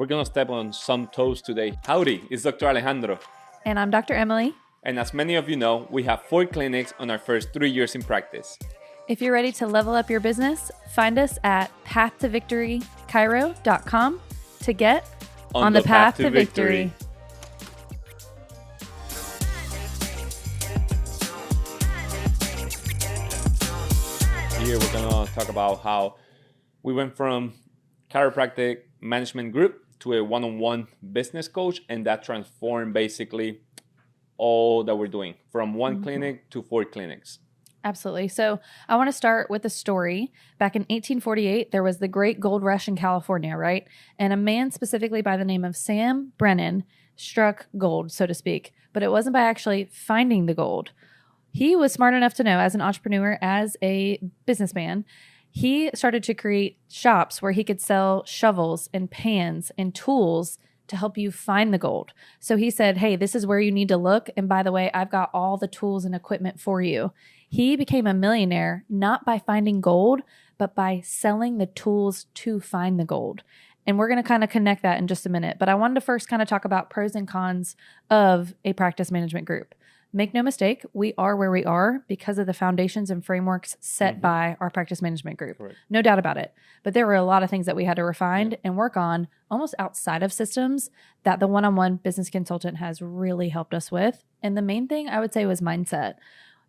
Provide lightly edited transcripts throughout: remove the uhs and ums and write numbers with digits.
We're going to step on some toes today. Howdy, it's Dr. Alejandro. And I'm Dr. Emily. And as many of you know, we have 4 clinics on our first 3 years in practice. If you're ready to level up your business, find us at paththovictorychiro.com to get on the path to victory. Here we're going to talk about how we went from chiropractic management group to a one-on-one business coach, and that transformed basically all that we're doing from one clinic to 4 clinics. Absolutely. So I want to start with a story. Back in 1848, there was the Great Gold Rush in California, right? And a man specifically by the name of Sam Brennan struck gold, so to speak. But it wasn't by actually finding the gold. He was smart enough to know, as an entrepreneur, as a businessman, he started to create shops where he could sell shovels and pans and tools to help you find the gold. So he said, hey, this is where you need to look. And by the way, I've got all the tools and equipment for you. He became a millionaire, not by finding gold, but by selling the tools to find the gold. And we're going to kind of connect that in just a minute. But I wanted to first kind of talk about pros and cons of a practice management group. Make no mistake, we are where we are because of the foundations and frameworks set by our practice management group. Correct. No doubt about it. But there were a lot of things that we had to refine and work on almost outside of systems that the one-on-one business consultant has really helped us with. And the main thing I would say was mindset.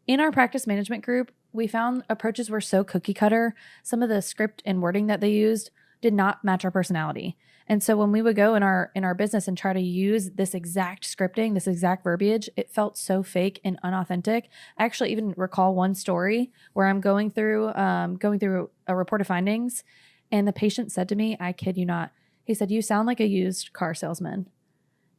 In our practice management group, we found approaches were so cookie cutter. Some of the script and wording that they used did not match our personality. And so when we would go in our business and try to use this exact scripting, this exact verbiage, it felt so fake and unauthentic. I actually even recall one story where I'm going through a report of findings, and the patient said to me, I kid you not, he said, "You sound like a used car salesman."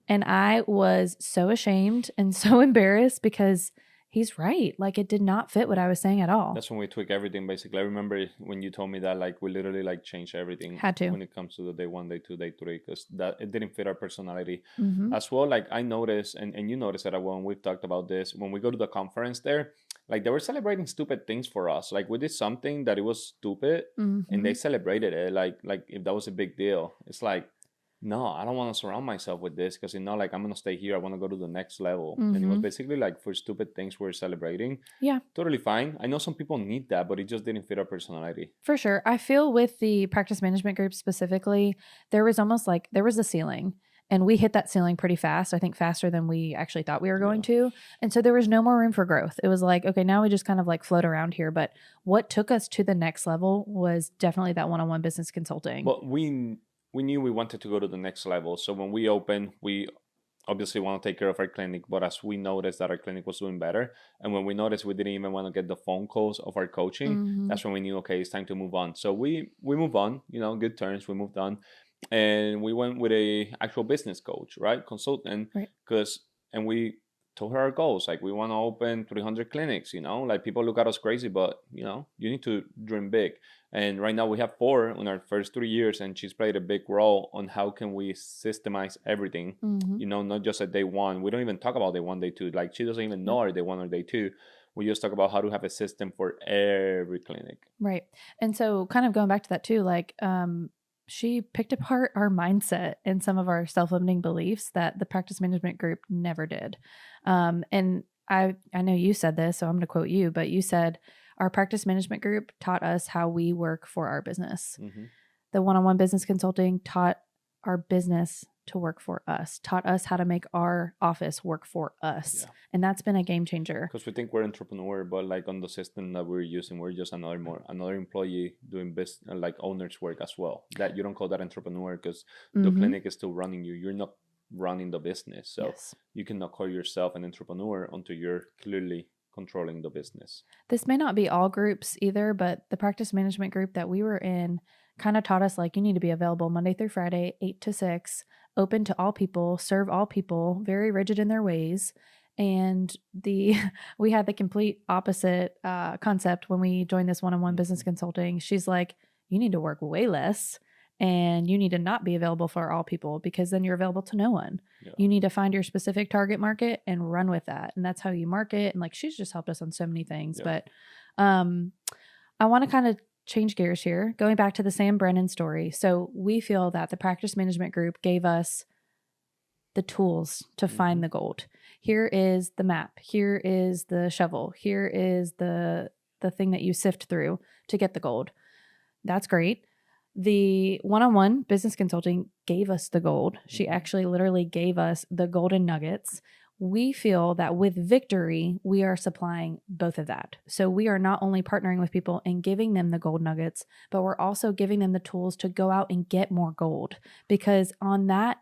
And I was so ashamed and so embarrassed because he's right. Like, it did not fit what I was saying at all. That's when we tweak everything, basically. I remember when you told me that, like, we literally, like, changed everything. Had to. When it comes to the day 1, day 2, day 3, because that it didn't fit our personality. Mm-hmm. As well, like, I noticed, and you noticed that when we've talked about this, when we go to the conference there, like, they were celebrating stupid things for us. Like, we did something that it was stupid, and they celebrated it, like if that was a big deal. It's like, no, I don't want to surround myself with this because, like, I'm going to stay here. I want to go to the next level. And it was basically like for stupid things we're celebrating. Yeah. Totally fine. I know some people need that, but it just didn't fit our personality. For sure. I feel with the practice management group specifically, there was almost like there was a ceiling. And we hit that ceiling pretty fast, I think faster than we actually thought we were going to. And so there was no more room for growth. It was like, okay, now we just kind of like float around here. But what took us to the next level was definitely that one-on-one business consulting. But we knew we wanted to go to the next level. So when we opened, we obviously want to take care of our clinic. But as we noticed that our clinic was doing better, and when we noticed we didn't even want to get the phone calls of our coaching, that's when we knew, okay, it's time to move on. So we moved on, good terms. We moved on. And we went with a actual business coach, right? Consultant. Right. And we told her our goals. Like, we want to open 300 clinics, like people look at us crazy, but you need to dream big. And right now we have 4 in our first 3 years, and she's played a big role on how can we systemize everything, not just at day 1. We don't even talk about day 1, day 2. Like, she doesn't even know our day 1 or day 2. We just talk about how to have a system for every clinic. Right. And so kind of going back to that too, like, she picked apart our mindset and some of our self-limiting beliefs that the practice management group never did. And I know you said this, so I'm going to quote you, but you said our practice management group taught us how we work for our business. The one-on-one business consulting taught our business to work for us, taught us how to make our office work for us. Yeah. And that's been a game changer. Because we think we're entrepreneur, but like on the system that we're using, we're just another employee doing business, like owner's work as well. That you don't call that entrepreneur because the clinic is still running you. You're not running the business. So you cannot call yourself an entrepreneur until you're clearly controlling the business. This may not be all groups either, but the practice management group that we were in kind of taught us, like, you need to be available Monday through Friday, 8 to 6, open to all people, serve all people, very rigid in their ways. And we had the complete opposite concept when we joined this one-on-one business consulting. She's like, you need to work way less and you need to not be available for all people because then you're available to no one. Yeah. You need to find your specific target market and run with that. And that's how you market. And like, she's just helped us on so many things. Yeah. But I want to kind of change gears here, going back to the Sam Brennan story. So we feel that the practice management group gave us the tools to find the gold. Here is the map. Here is the shovel. Here is the thing that you sift through to get the gold. That's great. The one-on-one business consulting gave us the gold. She actually literally gave us the golden nuggets. We feel that with Victory, we are supplying both of that. So we are not only partnering with people and giving them the gold nuggets, but we're also giving them the tools to go out and get more gold, because on that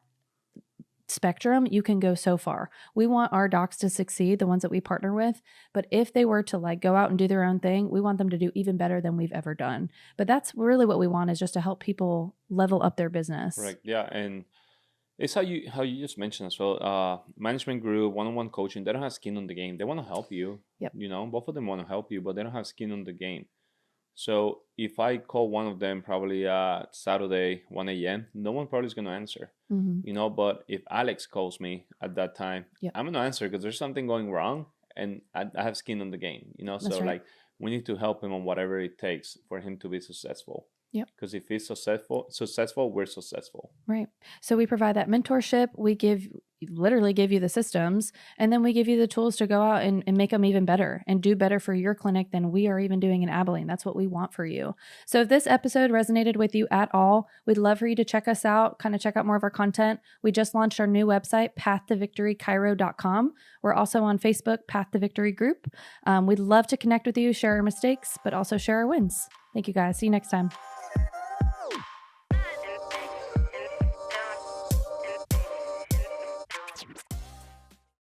spectrum, you can go so far. We want our docs to succeed, the ones that we partner with, but if they were to like go out and do their own thing, we want them to do even better than we've ever done. But that's really what we want, is just to help people level up their business. Right. Yeah. And it's how you just mentioned as well. Management group, one-on-one coaching, they don't have skin on the game. They want to help you. Yep. You know, both of them want to help you, but they don't have skin on the game. So if I call one of them probably Saturday, 1 a.m., no one probably is going to answer, you know, but if Alex calls me at that time, I'm going to answer because there's something going wrong and I have skin on the game, you know, so like we need to help him on whatever it takes for him to be successful. Yep. Because if he's successful, we're successful. Right. So we provide that mentorship. We literally give you the systems, and then we give you the tools to go out and make them even better and do better for your clinic than we are even doing in Abilene. That's what we want for you. So if this episode resonated with you at all, we'd love for you to check us out, kind of check out more of our content. We just launched our new website, paththovictorychiro.com. We're also on Facebook, Path to Victory Group. We'd love to connect with you, share our mistakes, but also share our wins. Thank you guys. See you next time.